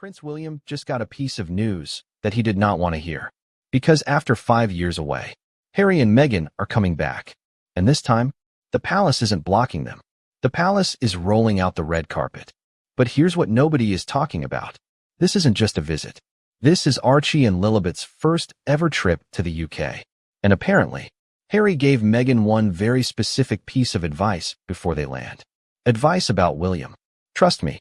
Prince William just got a piece of news that he did not want to hear. Because after 5 years away, Harry and Meghan are coming back. And this time, the palace isn't blocking them. The palace is rolling out the red carpet. But here's what nobody is talking about. This isn't just a visit. This is Archie and Lilibet's first ever trip to the UK. And apparently, Harry gave Meghan one very specific piece of advice before they land. Advice about William. Trust me.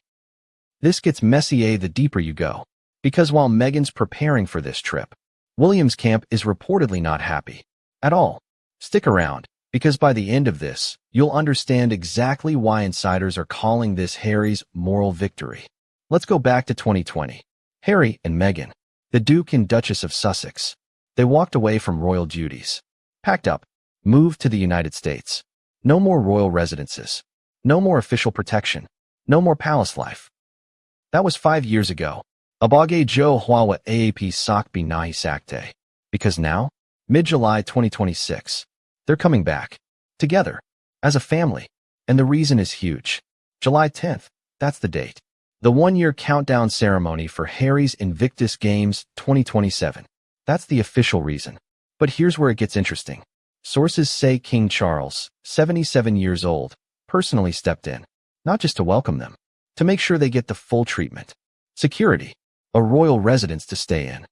This gets messier the deeper you go. Because while Meghan's preparing for this trip, William's camp is reportedly not happy. At all. Stick around, because by the end of this, you'll understand exactly why insiders are calling this Harry's moral victory. Let's go back to 2020. Harry and Meghan, the Duke and Duchess of Sussex, they walked away from royal duties, packed up, moved to the United States. No more royal residences. No more official protection. No more palace life. That was 5 years ago. Abage jo hwawa aap sak binahi sakte. Because now, mid-July 2026, they're coming back. Together. As a family. And the reason is huge. July 10th, that's the date. The one-year countdown ceremony for Harry's Invictus Games 2027. That's the official reason. But here's where it gets interesting. Sources say King Charles, 77 years old, personally stepped in. Not just to welcome them. To make sure they get the full treatment. Security. A royal residence to stay in.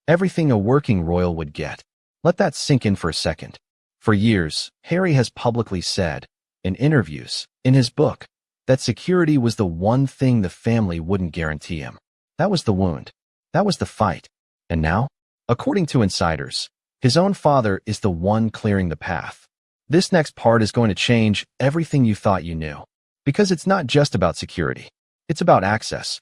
Everything a working royal would get. Let that sink in for a second. For years, Harry has publicly said, in interviews, in his book, that security was the one thing the family wouldn't guarantee him. That was the wound. That was the fight. And now, according to insiders, his own father is the one clearing the path. This next part is going to change everything you thought you knew. Because it's not just about security. It's about access.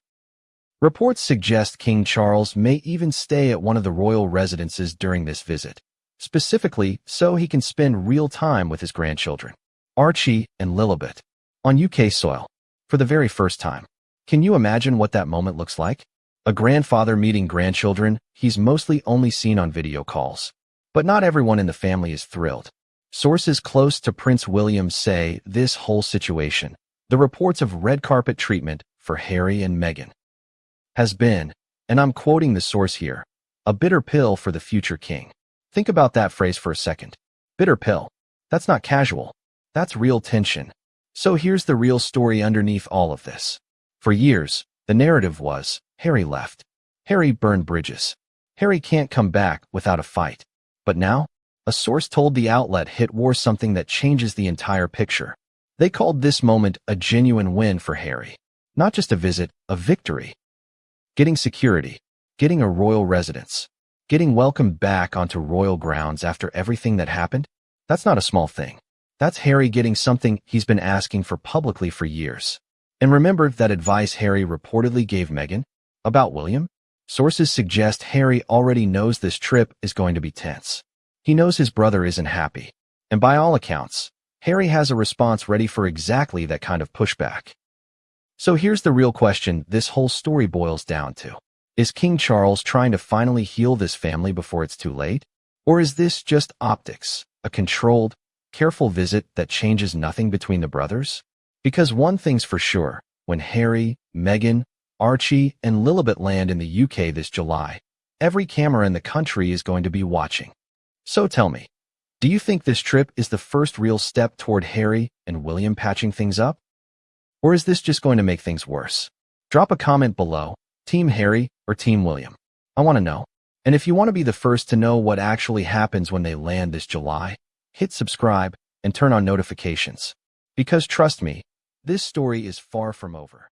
Reports suggest King Charles may even stay at one of the royal residences during this visit, specifically so he can spend real time with his grandchildren, Archie and Lilibet, on UK soil, for the very first time. Can you imagine what that moment looks like? A grandfather meeting grandchildren he's mostly only seen on video calls. But not everyone in the family is thrilled. Sources close to Prince William say this whole situation, the reports of red carpet treatment for Harry and Meghan, has been, and I'm quoting the source here, a bitter pill for the future king. Think about that phrase for a second. Bitter pill. That's not casual. That's real tension. So here's the real story underneath all of this. For years, the narrative was, Harry left. Harry burned bridges. Harry can't come back without a fight. But now, a source told the outlet Hit War something that changes the entire picture. They called this moment a genuine win for Harry. Not just a visit, a victory. Getting security, getting a royal residence, getting welcomed back onto royal grounds after everything that happened, that's not a small thing. That's Harry getting something he's been asking for publicly for years. And remember that advice Harry reportedly gave Meghan about William? Sources suggest Harry already knows this trip is going to be tense. He knows his brother isn't happy. And by all accounts, Harry has a response ready for exactly that kind of pushback. So here's the real question this whole story boils down to. Is King Charles trying to finally heal this family before it's too late? Or is this just optics, a controlled, careful visit that changes nothing between the brothers? Because one thing's for sure, when Harry, Meghan, Archie, and Lilibet land in the UK this July, every camera in the country is going to be watching. So tell me, do you think this trip is the first real step toward Harry and William patching things up? Or is this just going to make things worse? Drop a comment below, Team Harry or Team William. I want to know. And if you want to be the first to know what actually happens when they land this July, hit subscribe and turn on notifications. Because trust me, this story is far from over.